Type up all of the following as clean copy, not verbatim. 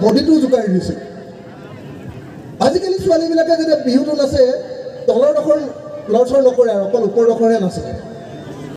বডিটো জোকাৰি দিছিল। আজিকালি ছোৱালীবিলাকে যেতিয়া বিহুটো নাচে তলৰ ডোখৰ লৰচৰ নকৰে আৰু অকল ওপৰ ডোখৰহে নাচে।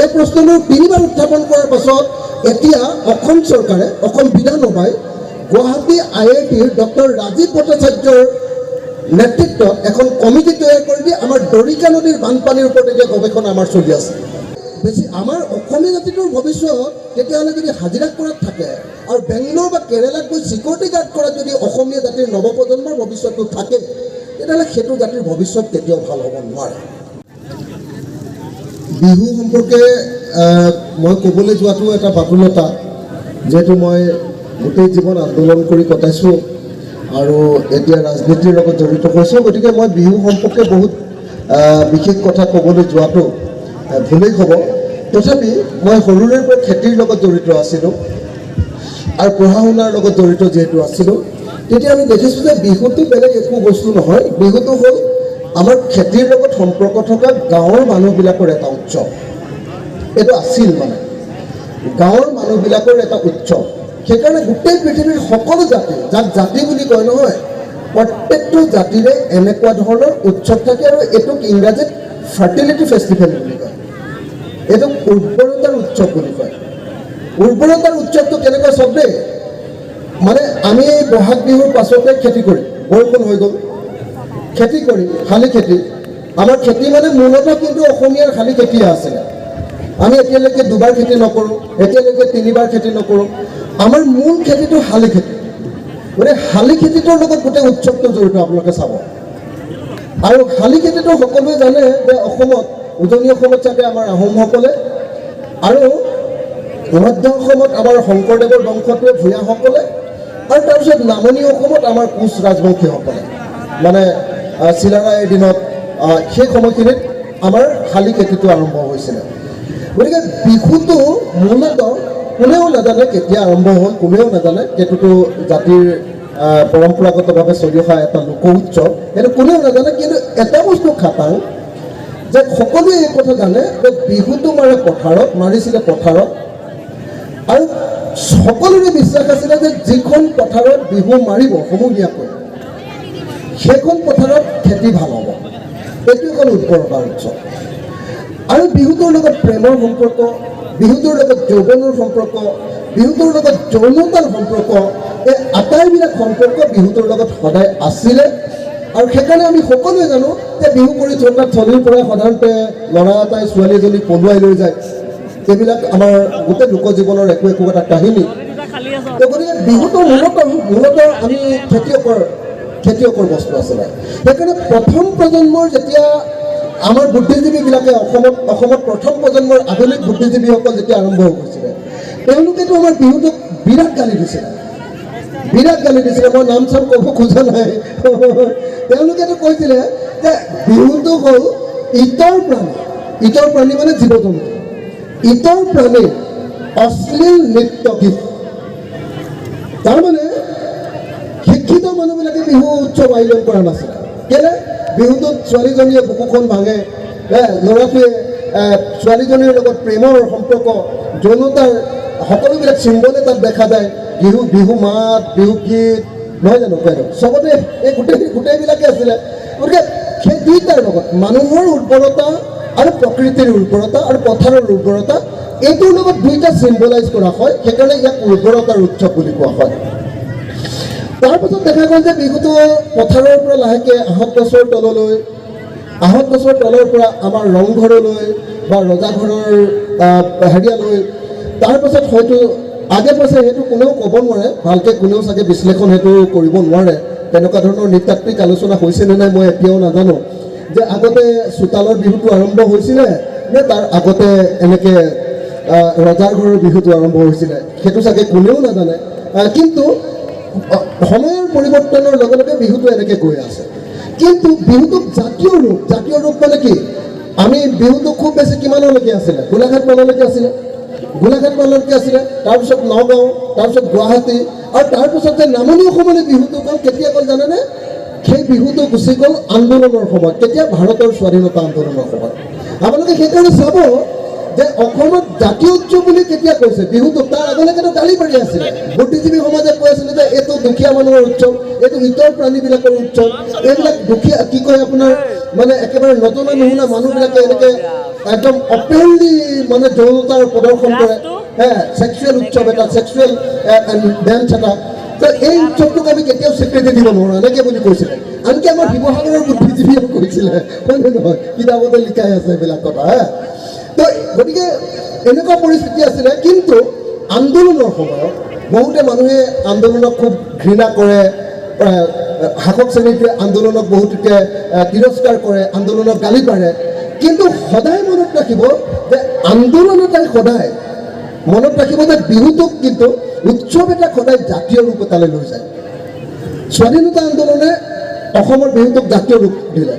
এই প্ৰশ্নটো 3বাৰ উত্থাপন কৰাৰ পাছত এতিয়া অসম চৰকাৰে, অসম বিধানসভাই গুৱাহাটী IITৰ ডক্টৰ ৰাজীৱ ভট্টাচাৰ্যৰ নেতৃত্বত এখন কমিটি তৈয়াৰ কৰি দি আমাৰ দৰিকা নদীৰ বানপানীৰ ওপৰত এতিয়া গৱেষণা আমাৰ চলি আছে। বেছি আমাৰ অসমীয়া জাতিটোৰ ভৱিষ্যত তেতিয়াহ'লে যদি হাজিৰা কৰাত থাকে আৰু বেংগলোৰ বা কেৰেলাত গৈ চিকিউৰিটি গাৰ্ড কৰাত যদি অসমীয়া জাতিৰ নৱপ্ৰজন্মৰ ভৱিষ্যতটো থাকে, তেতিয়াহ'লে সেইটো জাতিৰ ভৱিষ্যত কেতিয়াও ভাল হ'ব নোৱাৰে। বিহু সম্পৰ্কে মই ক'বলৈ যোৱাটো এটা বাতুলতা, যিহেতু মই গোটেই জীৱন আন্দোলন কৰি কটাইছোঁ আৰু এতিয়া ৰাজনীতিৰ লগত জড়িত হৈছোঁ, গতিকে মই বিহু সম্পৰ্কে বহুত বিশেষ কথা ক'বলৈ যোৱাটো ভুলেই হ'ব। তথাপি মই সৰুৰে পৰা খেতিৰ লগত জড়িত আছিলোঁ আৰু পঢ়া শুনাৰ লগত জড়িত যিহেতু আছিলোঁ, তেতিয়া আমি দেখিছোঁ যে বিহুটো বেলেগ একো বস্তু নহয়। বিহুটো হ'ল আমাৰ খেতিৰ লগত সম্পৰ্ক থকা গাঁৱৰ মানুহবিলাকৰ এটা উৎসৱ। এইটো আছিল মানে গাঁৱৰ মানুহবিলাকৰ এটা উৎসৱ। সেইকাৰণে গোটেই পৃথিৱীৰ সকলো জাতি, যাক জাতি বুলি কয় নহয়, প্ৰত্যেকটো জাতিৰে এনেকুৱা ধৰণৰ উৎসৱ থাকে আৰু এইটোক ইংৰাজীত ফাৰ্টিলিটি ফেষ্টিভেল বুলি কয়। এইটোক উৰ্বৰতাৰ উৎসৱ বুলি কয়। উৰ্বৰতাৰ উৎসৱটো কেনেকুৱা চব দেই, মানে আমি এই বহাগ বিহুৰ পাছতে খেতি কৰিম, বৰষুণ হৈ গ'ল, খেতি কৰিম, শালি খেতি। আমাৰ খেতি মানে মূলতঃ কিন্তু অসমীয়াৰ শালি খেতিয়ে আছিলে। আমি এতিয়ালৈকে 2বাৰ খেতি নকৰোঁ, এতিয়ালৈকে 3বাৰ খেতি নকৰোঁ। আমাৰ মূল খেতিটো শালি খেতি। গতিকে শালি খেতিটোৰ লগত গোটেই উৎসৱটো জড়িত আপোনালোকে চাব। আৰু শালি খেতিটো সকলোৱে জানে যে অসমত, উজনি অসমত চাগে আমাৰ আহোমসকলে আৰু মধ্য অসমত আমাৰ শংকৰদেৱৰ বংশটোৱে ভূঞাসকলে আৰু তাৰপিছত নামনি অসমত আমাৰ কোচ ৰাজবংশীসকলে, মানে চিলাৰায়ৰ দিনত সেই সময়খিনিত আমাৰ শালি খেতিটো আৰম্ভ হৈছিলে। গতিকে বিহুটো মূলতঃ কোনেও নাজানে কেতিয়া আৰম্ভ হ'ল, কোনেও নাজানে। সেইটোতো জাতিৰ পৰম্পৰাগতভাৱে চলি অহা এটা লোক উৎসৱ, সেইটো কোনেও নাজানে। কিন্তু এটা বস্তু খাটাং যে সকলোৱে এই কথা জানে যে বিহুটো মাৰে পথাৰত, মাৰিছিলে পথাৰত, আৰু সকলোৰে বিশ্বাস আছিলে যে যিখন পথাৰত বিহু মাৰিব সমূহীয়াকৈ সেইখন পথাৰত খেতি ভাল হ'ব। এইটো এখন উৰ্বৰতাৰ উৎসৱ। আৰু বিহুটোৰ লগত প্ৰেমৰ সম্পৰ্ক, বিহুটোৰ লগত যৌৱনৰ সম্পৰ্ক, বিহুটোৰ লগত যৌনতাৰ সম্পৰ্ক, এই আটাইবিলাক সম্পৰ্ক বিহুটোৰ লগত সদায় আছিলে। আৰু সেইকাৰণে আমি সকলোৱে জানো যে বিহু কৰি থকা থলীৰ পৰা সাধাৰণতে ল'ৰা এটাই ছোৱালী এজনীক পলুৱাই লৈ যায়। এইবিলাক আমাৰ গোটেই লোকজীৱনৰ একো এটা কাহিনী। গতিকে বিহুটো মূলতঃ আমি খেতিয়কৰ বস্তু আছিলে। সেইকাৰণে প্ৰথম প্ৰজন্মৰ যেতিয়া আমাৰ বুদ্ধিজীৱীবিলাকে অসমত প্ৰথম প্ৰজন্মৰ আধুনিক বুদ্ধিজীৱীসকল যেতিয়া আৰম্ভ হৈছিলে, তেওঁলোকেতো আমাৰ বিহুটোক বিৰাট গালি দিছিলে। মই নাম চাম ক'ব খোজা নাই। তেওঁলোকেতো কৈছিলে যে বিহুটো হ'ল ইতৰ প্ৰাণী মানে জীৱ জন্তু, ইতৰ প্ৰাণীৰ অশ্লীল নৃত্য গীত। তাৰমানে শিক্ষিত মানুহবিলাকে বিহু উৎসৱ আয়োজন কৰা নাছিলে। কেলে? বিহুটোত ছোৱালীজনীয়ে বুকুখন ভাঙে, ল'ৰাটোৱে ছোৱালীজনীৰ লগত প্ৰেমৰ সম্পৰ্ক, যৌনতাৰ সকলোবিলাক চিম্বলে তাত দেখা যায়। বিহু মাত, বিহু গীত, নহয় জানো? চবতে এই গোটেইবিলাকে আছিলে। গতিকে সেই দুইটাৰ লগত মানুহৰ উৰ্বৰতা আৰু প্ৰকৃতিৰ উৰ্বৰতা আৰু পথাৰৰ উৰ্বৰতা, এইটোৰ লগত দুইটা চিম্বলাইজ কৰা হয়। সেইকাৰণে ইয়াক উৰ্বৰতাৰ উৎসৱ বুলি কোৱা হয়। তাৰপাছত দেখা গ'ল যে বিহুটো পথাৰৰ পৰা লাহেকৈ আহঁত গছৰ তলৰ পৰা আমাৰ ৰংঘৰলৈ বা ৰজাঘৰৰ হেৰিয়ালৈ, তাৰপাছত হয়তো আগে পাছে সেইটো কোনেও ক'ব নোৱাৰে, ভালকৈ কোনেও চাগে বিশ্লেষণ সেইটো কৰিব নোৱাৰে। তেনেকুৱা ধৰণৰ নৃতাত্ত্বিক আলোচনা হৈছেনে নাই মই এতিয়াও নাজানো, যে আগতে চোতালৰ বিহুটো আৰম্ভ হৈছিলে নে তাৰ আগতে এনেকৈ ৰজাৰ ঘৰৰ বিহুটো আৰম্ভ হৈছিলে, সেইটো চাগে কোনেও নাজানে। কিন্তু সময়ৰ পৰিৱৰ্তনৰ লগে লগে বিহুটো এনেকৈ গৈ আছে। কিন্তু বিহুটোক জাতীয় ৰূপ মানে কি? আমি বিহুটো খুব বেছি কিমানলৈকে আছিলে? গোলাঘাট মানলৈকে আছিলে, তাৰপিছত নগাঁও, তাৰপিছত গুৱাহাটী, আৰু তাৰপিছত যে নামনি অসমলৈ বিহুটো গ'ল, কেতিয়া গ'ল জানেনে? সেই বিহুটো গুচি গ'ল আন্দোলনৰ সময়ত। কেতিয়া? ভাৰতৰ স্বাধীনতা আন্দোলনৰ সময়ত। আপোনালোকে সেইকাৰণে চাব যে অসমত জাতীয় উৎসৱ বুলি কেতিয়া কৈছে বিহুটো তাৰ আগলৈকেতো গালি পাৰি আছিলে বুদ্ধিজীৱী সমাজে কৈ আছিলে যে এইটো দুখীয়া মানুহৰ উৎসৱ এইটো ইতৰ প্ৰাণীবিলাকৰ উৎসৱ এইবিলাক দুখীয়া কি কয় আপোনাৰ মানে একেবাৰে নজনা নুশুনা মানুহবিলাকে এনেকৈ একদম অপেনলি মানে যৌনতাৰ প্ৰদৰ্শন কৰে ছেক্সুৱেল উৎসৱ এটা ছেক্সুৱেল ডেন্স এটা তো এই উৎসৱটোক আমি কেতিয়াও স্বীকৃতি দিব নোৱাৰোঁ এনেকৈ বুলি কৈছিলে আনকি আমাৰ শিৱসাগৰৰ বুদ্ধিজীৱীয়ে কৈছিলে হয় নে নহয় কিতাপতে লিখাই আছে এইবিলাক কথা তো গতিকে এনেকুৱা পৰিস্থিতি আছিলে কিন্তু আন্দোলনৰ সময়ত বহুতে মানুহে আন্দোলনক খুব ঘৃণা কৰে শাসক শ্ৰেণীটোৱে আন্দোলনক বহুতকে তিৰস্কাৰ কৰে আন্দোলনক গালি পাৰে কিন্তু সদায় মনত ৰাখিব যে আন্দোলন এটাই সদায় মনত ৰাখিব যে বিহুটোক কিন্তু উৎসৱ এটা সদায় জাতীয় ৰূপ এটালৈ লৈ যায় স্বাধীনতা আন্দোলনে অসমৰ বিহুটোক জাতীয় ৰূপ দিলে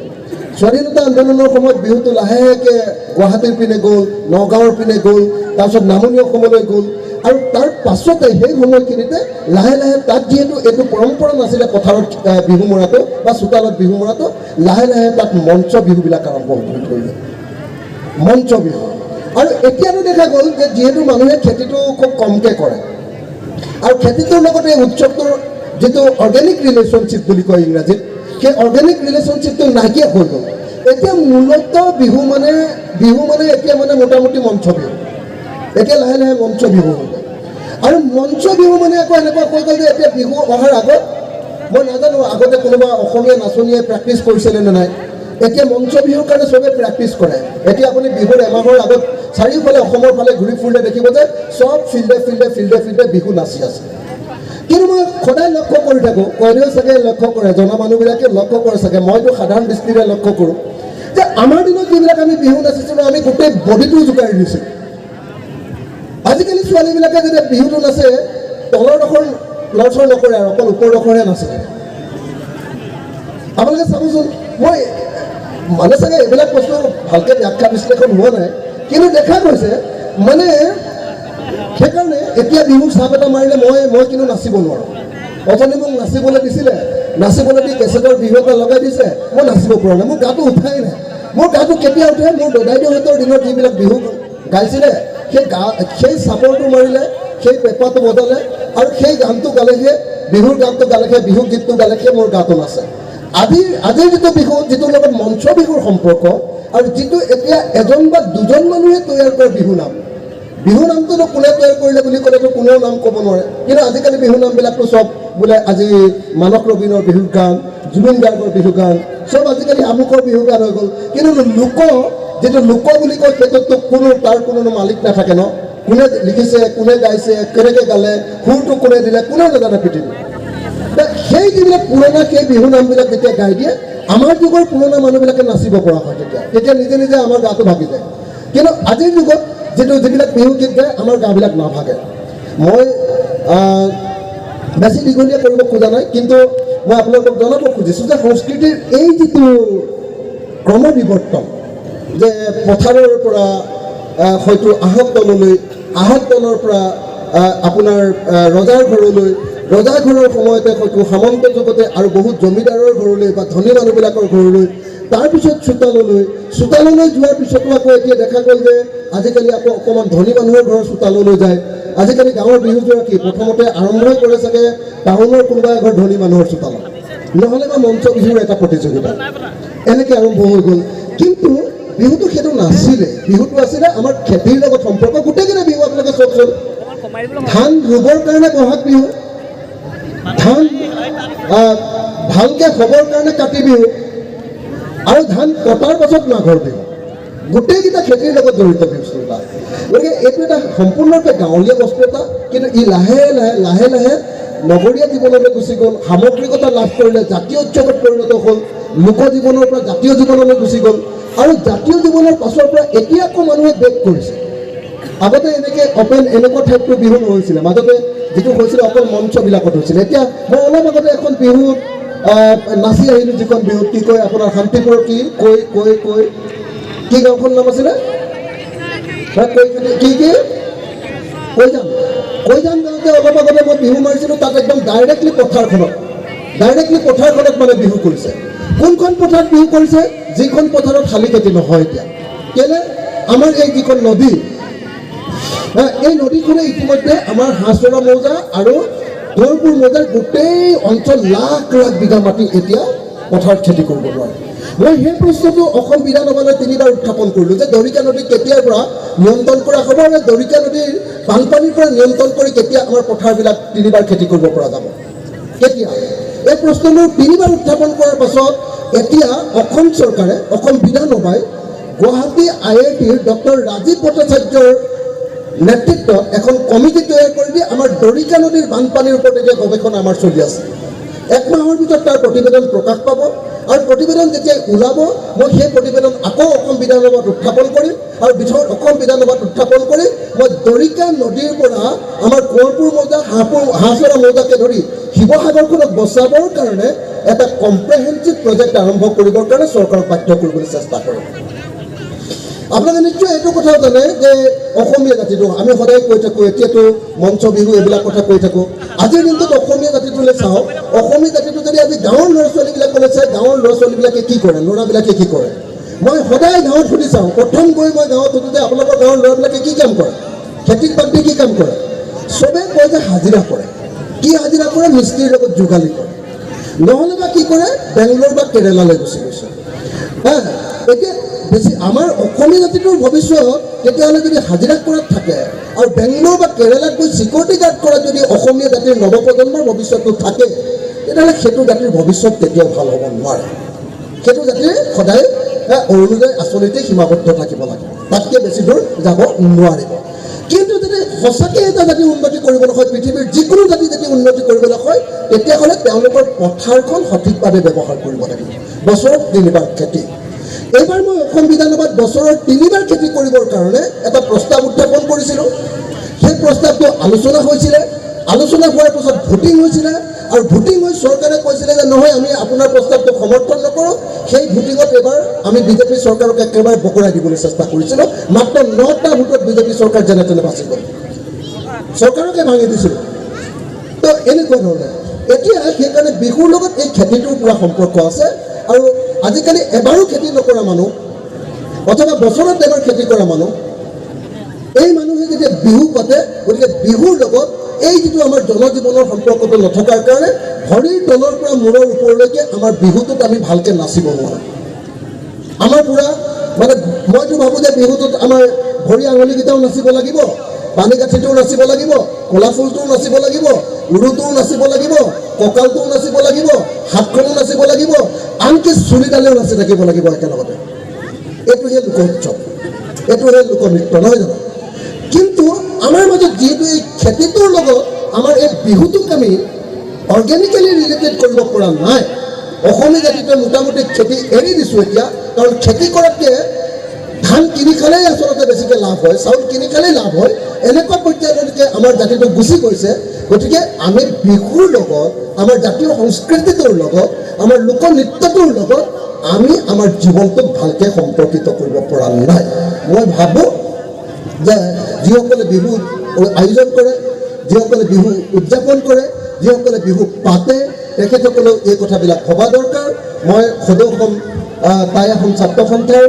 স্বাধীনতা আন্দোলনৰ সময়ত বিহুটো লাহেকৈ গুৱাহাটীৰ পিনে গ'ল নগাঁৱৰ পিনে গ'ল তাৰপিছত নামনি অসমলৈ গ'ল আৰু তাৰ পাছতে সেই সময়খিনিতে লাহে লাহে তাত যিহেতু এইটো পৰম্পৰা নাছিলে পথাৰত বিহু মৰাটো বা চোতালত বিহু মৰাটো লাহে লাহে তাত মঞ্চ বিহুবিলাক আৰম্ভ হৈ পৰিলে মঞ্চ বিহু আৰু এতিয়াতো দেখা গ'ল যে যিহেতু মানুহে খেতিটো খুব কমকৈ কৰে আৰু খেতিটোৰ লগতে উৎসৱটোৰ যিটো অৰ্গেনিক ৰিলেশ্যনশ্বিপ বুলি কয় ইংৰাজীত সেই অৰ্গেনিক ৰিলেশ্যনশ্বিপটো নাইকিয়া হৈ গ'ল এতিয়া মূলতঃ বিহু মানে এতিয়া মানে মোটামুটি মঞ্চ বিহু এতিয়া লাহে লাহে মঞ্চ বিহু হৈ গ'ল আৰু মঞ্চ বিহু মানে আকৌ এনেকুৱা হৈ গ'ল যে এতিয়া বিহু অহাৰ আগত মই নাজানো আগতে কোনোবা অসমীয়া নাচনীয়ে প্ৰেক্টিছ কৰিছিলে নে নাই এতিয়া মঞ্চ বিহুৰ কাৰণে চবে প্ৰেক্টিছ কৰে এতিয়া আপুনি বিহুৰ এমাহৰ আগত চাৰিওফালে অসমৰ ফালে ঘূৰি ফুৰিলে দেখিব যে চব ফিল্ডে বিহু নাচি আছে কিন্তু মই সদায় লক্ষ্য কৰি থাকোঁ কয়লেও চাগে লক্ষ্য কৰে জনা মানুহবিলাকে লক্ষ্য কৰে চাগে মইতো সাধাৰণ দৃষ্টিৰে লক্ষ্য কৰোঁ যে আমাৰ দিনত যিবিলাক আমি বিহু নাচিছিলোঁ আমি গোটেই বডিটো জোকাৰি দিছিলোঁ আজিকালি ছোৱালীবিলাকে যেতিয়া বিহুটো নাচে তলৰ ডোখৰ লৰচৰ নকৰে আৰু অকল ওপৰ ডোখৰহে নাচে আপোনালোকে চাবচোন মই মানে চাগে এইবিলাক বস্তু ভালকৈ ব্যাখ্যা বিশ্লেষণ হোৱা নাই কিন্তু দেখা গৈছে মানে সেইকাৰণে এতিয়া বিহুৰ চাপ এটা মাৰিলে মই কিন্তু নাচিব নোৱাৰোঁ অথনি মোক নাচিবলৈ দিছিলে নাচিবলৈ দি কেছেটৰ বিহু এটা লগাই দিছে মই নাচিব পৰা নাই মোৰ গাটো উঠাই নাই মোৰ গাটো কেতিয়া উঠে মোৰ দদাইদেউহঁতৰ দিনত যিবিলাক বিহু গাইছিলে সেই চাপৰটো মাৰিলে সেই পেপাটো বজালে আৰু সেই গানটো গালেহে বিহুৰ গানটো গালেহে বিহু গীতটো গালেহে মোৰ গাটো নাচে আজিৰ যিটো বিহু যিটোৰ লগত মঞ্চ বিহুৰ সম্পৰ্ক আৰু যিটো এতিয়া এজন বা দুজন মানুহে তৈয়াৰ কৰা বিহু নামটোনো কোনে তৈয়াৰ কৰিলে বুলি ক'লেতো কোনেও নাম ক'ব নোৱাৰে কিন্তু আজিকালি বিহু নামবিলাকতো চব বোলে আজি মানস ৰবীনৰ বিহুৰ গান জুবিন গাৰ্গৰ বিহু গান চব আজিকালি আমুকৰ বিহু গান হৈ গ'ল কিন্তু যিটো লোক বুলি কয় সেইটোতো তাৰ কোনো মালিক নাথাকে ন কোনে লিখিছে কোনে গাইছে কেনেকৈ গালে সুৰটো কোনে দিলে কোনেও নাজানে পৃথিৱী সেই যিবিলাক পুৰণা সেই বিহু নামবিলাক যেতিয়া গাই দিয়ে আমাৰ যুগৰ পুৰণা মানুহবিলাকে নাচিব পৰা হয় তেতিয়া নিজে নিজে আমাৰ গাটো ভাগি যায় কিন্তু আজিৰ যুগত যিবিলাক বিহু গীত গায় আমাৰ গাবিলাক নাভাগে মই বেছি দীঘলীয়া কৰিব খোজা নাই কিন্তু মই আপোনালোকক জনাব খুজিছোঁ যে সংস্কৃতিৰ এই যিটো ক্ৰমবিৱৰ্তন যে পথাৰৰ পৰা হয়তো আহত দলৰ পৰা আপোনাৰ ৰজাৰ ঘৰলৈ ৰজাৰ ঘৰৰ সময়তে হয়তো সামন্ত যুগতে আৰু বহুত জমিদাৰৰ ঘৰলৈ বা ধনী মানুহবিলাকৰ ঘৰলৈ তাৰপিছত চোতাললৈ যোৱাৰ পিছতো আকৌ এতিয়া দেখা গ'ল যে আজিকালি আকৌ অকণমান ধনী মানুহৰ ঘৰৰ চোতাললৈ যায় আজিকালি গাঁৱৰ বিহুযোৰা কি প্ৰথমতে আৰম্ভই কৰে চাগে টাউনৰ কোনোবা এঘৰ ধনী মানুহৰ চোতালত নহ'লে বা মঞ্চ বিহুৰ এটা প্ৰতিযোগিতা এনেকৈ আৰম্ভ হৈ গ'ল কিন্তু বিহুটো সেইটো নাছিলে বিহুটো আছিলে আমাৰ খেতিৰ লগত সম্পৰ্ক গোটেইকেইটা বিহু আপোনালোকে চাওকচোন ধান ৰুবৰ কাৰণে বহাগ বিহু ধান ভালকৈ হ'বৰ কাৰণে কাতি বিহু আৰু ধান কটাৰ পাছত মাঘৰ বিহু গোটেইকেইটা খেতিৰ লগত জড়িত বস্তু এটা গতিকে এইটো এটা সম্পূৰ্ণৰূপে গাঁৱলীয়া বস্তু এটা কিন্তু ই লাহে লাহে নগৰীয়া জীৱনলৈ গুচি গ'ল সামগ্ৰিকতা লাভ কৰিলে জাতীয় উৎসৱত পৰিণত হ'ল লোকজীৱনৰ পৰা জাতীয় জীৱনলৈ গুচি গ'ল আৰু জাতীয় জীৱনৰ পাছৰ পৰা এতিয়া আকৌ মানুহে বেক কৰিছে আগতে এনেকুৱা ঠাইতটো বিহু নহৈছিলে মাজতে যিটো হৈছিলে অকল মঞ্চবিলাকত হৈছিলে এতিয়া মই অলপ আগতে এখন বিহুত নাচি আহিলোঁ যিখন বিহুত কি কয় আপোনাৰ শান্তিপুৰৰ কি গাঁওখন নাম আছিলে কৈ যাম গাঁৱতে অলপ আগতে মই বিহু মাৰিছিলোঁ তাত একদম ডাইৰেক্টলি পথাৰখনত মানে বিহু কৰিছে কোনখন পথাৰত বিহু কৰিছে যিখন পথাৰত শালি খেতি নহয় এতিয়া কেলে আমাৰ এই যিখন নদী, এই নদীখনে ইতিমধ্যে আমাৰ হাঁহচৰা মৌজা আৰু গৌৰপুৰ মৌজাৰ গোটেই অঞ্চল লাখ লাখ বিঘা মাটি এতিয়া পথাৰত খেতি কৰিব নোৱাৰে। মই সেই প্ৰশ্নটো অসম বিধানসভালৈ 3বাৰ উত্থাপন কৰিলোঁ যে দৰিকা নদী কেতিয়াৰ পৰা নিয়ন্ত্ৰণ কৰা হ'ব আৰু দৰিকা নদীৰ বানপানীৰ পৰা নিয়ন্ত্ৰণ কৰি কেতিয়া আমাৰ পথাৰবিলাক 3বাৰ খেতি কৰিব পৰা যাব, কেতিয়া? এই প্ৰশ্নবোৰ 3বাৰ উত্থাপন কৰাৰ পাছত এতিয়া অসম চৰকাৰে, অসম বিধানসভাই গুৱাহাটী IITৰ ডক্টৰ ৰাজীৱ ভট্টাচাৰ্যৰ নেতৃত্বত এখন কমিটি তৈয়াৰ কৰি দিয়ে। আমাৰ দৰিকা নদীৰ বানপানীৰ ওপৰত এতিয়া গৱেষণা আমাৰ চলি আছে। 1 মাহৰ ভিতৰত তাৰ প্ৰতিবেদন প্ৰকাশ পাব আৰু প্ৰতিবেদন যেতিয়া ওলাব মই সেই প্ৰতিবেদন আকৌ অসম বিধানসভাত উত্থাপন কৰিম আৰু অসম বিধানসভাত উত্থাপন কৰি মই দৰিকা নদীৰ পৰা আমাৰ কোঁৱৰপুৰ মৌজা, হাঁহচৰা মৌজাকে ধৰি শিৱসাগৰখনক বচাবৰ কাৰণে এটা কম্প্ৰেহেনচিভ প্ৰজেক্ট আৰম্ভ কৰিবৰ কাৰণে চৰকাৰক বাধ্য কৰিবলৈ চেষ্টা কৰিম। আপোনালোকে নিশ্চয় এইটো কথাও জানে যে অসমীয়া জাতিটো আমি সদায় কৈ থাকোঁ, এতিয়াতো মঞ্চ বিহু এইবিলাক কথা কৈ থাকোঁ। আজিৰ দিনটোত অসমীয়া জাতিটোলৈ চাওঁ, অসমীয়া জাতিটো যদি আজি গাঁৱৰ ল'ৰা ছোৱালীবিলাকলৈ চাই, গাঁৱৰ ল'ৰা ছোৱালীবিলাকে কি কৰে, ল'ৰাবিলাকে কি কৰে? মই সদায় গাঁৱত সুধি চাওঁ। প্ৰথম গৈ মই গাঁৱত সুধোঁতে আপোনালোকৰ গাঁৱৰ ল'ৰাবিলাকে কি কাম কৰে, খেতিত বাদ দি কি কাম কৰে? চবেই কয় যে হাজিৰা কৰে। কি হাজিৰা কৰে? মিস্ত্ৰীৰ লগত যোগালী কৰে, নহ'লে বা কি কৰে, বেংগলোৰ বা কেৰেলালৈ গুচি গৈছে। এতিয়া বেছি আমাৰ অসমীয়া জাতিটোৰ ভৱিষ্যত তেতিয়াহ'লে যদি হাজিৰা কৰাত থাকে আৰু বেংগলোৰ বা কেৰেলাত গৈ চিকিউৰিটি গাৰ্ড কৰাত যদি অসমীয়া জাতিৰ নৱপ্ৰজন্মৰ ভৱিষ্যতটো থাকে, তেতিয়াহ'লে সেইটো জাতিৰ ভৱিষ্যত কেতিয়াও ভাল হ'ব নোৱাৰে। সেইটো জাতিৰ সদায় অৰুণোদয় আঁচনিতে সীমাবদ্ধ থাকিব লাগে, তাতকৈ বেছি দূৰ যাব নোৱাৰিব। কিন্তু যদি সঁচাকৈ এটা জাতি উন্নতি কৰিবলৈ হয়, পৃথিৱীৰ যিকোনো জাতি যদি উন্নতি কৰিবলৈ হয়, তেতিয়াহ'লে তেওঁলোকৰ পথাৰখন সঠিকভাৱে ব্যৱহাৰ কৰিব লাগিব। বছৰত 3বাৰ খেতি। এইবাৰ মই অসম বিধানসভাত বছৰত 3বাৰ খেতি কৰিবৰ কাৰণে এটা প্ৰস্তাৱ উত্থাপন কৰিছিলোঁ। সেই প্ৰস্তাৱটো আলোচনা হৈছিলে, আলোচনা হোৱাৰ পাছত ভোটিং হৈছিলে আৰু ভোটিং হৈ চৰকাৰে কৈছিলে যে নহয়, আমি আপোনাৰ প্ৰস্তাৱটো সমৰ্থন নকৰোঁ। সেই ভোটিঙত এইবাৰ আমি বিজেপি চৰকাৰক একেবাৰে বকৰাই দিবলৈ চেষ্টা কৰিছিলোঁ। মাত্ৰ 9টা ভোটত বিজেপি চৰকাৰ যেনে তেনে বাচি গ'ল, চৰকাৰকে ভাঙি দিছিলোঁ। তো এনেকুৱা ধৰণে এতিয়া সেইকাৰণে বিহুৰ লগত এই খেতিটোৰ পুৰা সম্পৰ্ক আছে। আৰু আজিকালি এবাৰো খেতি নকৰা মানুহ অথবা বছৰত এবাৰ খেতি কৰা মানুহ, এই মানুহে যেতিয়া বিহু পাতে, গতিকে বিহুৰ লগত এই যিটো আমাৰ জনজীৱনৰ সম্পৰ্কটো নথকাৰ কাৰণে ভৰিৰ তলৰ পৰা মূৰৰ ওপৰলৈকে আমাৰ বিহুটোত আমি ভালকৈ নাচিব নোৱাৰোঁ। আমাৰ পুৰা মানে মইতো ভাবোঁ যে বিহুটোত আমাৰ ভৰি আঙুলিকেইটাও নাচিব লাগিব, পানীকাঠিটোও নাচিব লাগিব, কলা ফুলটোও নাচিব লাগিব, উৰুটোও নাচিব লাগিব, কঁকালটোও নাচিব লাগিব, হাতখনো নাচিব লাগিব, আনকি চুলিডালেও নাচি থাকিব লাগিব একেলগতে। এইটোহে লোক উৎসৱ, এইটোহে লোকনৃত্য, নহয় জানো? কিন্তু আমাৰ মাজত যিহেতু এই খেতিটোৰ লগত আমাৰ এই বিহুটোক আমি অৰ্গেনিকেলি ৰিলেটেড কৰিব পৰা নাই, অসমীয়া জাতিটোৱে মোটামুটি খেতি এৰি দিছোঁ এতিয়া। কাৰণ খেতি কৰাতকৈ ধান কিনি খালেই আচলতে বেছিকৈ লাভ হয়, চাউল কিনি খালেই লাভ হয়, এনেকুৱা পৰ্যায়লৈকে আমাৰ জাতিটো গুচি গৈছে। গতিকে আমি বিহুৰ লগত, আমাৰ জাতীয় সংস্কৃতিটোৰ লগত, আমাৰ লোকনৃত্যটোৰ লগত আমি আমাৰ জীৱনটোক ভালকৈ সম্পৰ্কিত কৰিব পৰা নাই। মই ভাবোঁ যে যিসকলে বিহু আয়োজন কৰে, যিসকলে বিহু উদযাপন কৰে, যিসকলে বিহু পাতে, তেখেতসকলেও এই কথাবিলাক ভবা দৰকাৰ। মই সদৌ অসম টাই আহোম ছাত্ৰ সন্থাৰ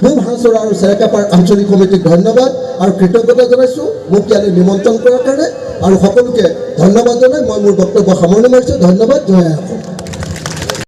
পূব হাঁহচৰা আৰু চেৰেকাপাৰ আঞ্চলিক সমিতিক ধন্যবাদ আৰু কৃতজ্ঞতা জনাইছোঁ মোক ইয়ালৈ নিমন্ত্ৰণ কৰাৰ কাৰণে, আৰু সকলোকে ধন্যবাদ জনাই মই মোৰ বক্তব্য সামৰণি মাৰিছোঁ। ধন্যবাদ। জয় আই অসম।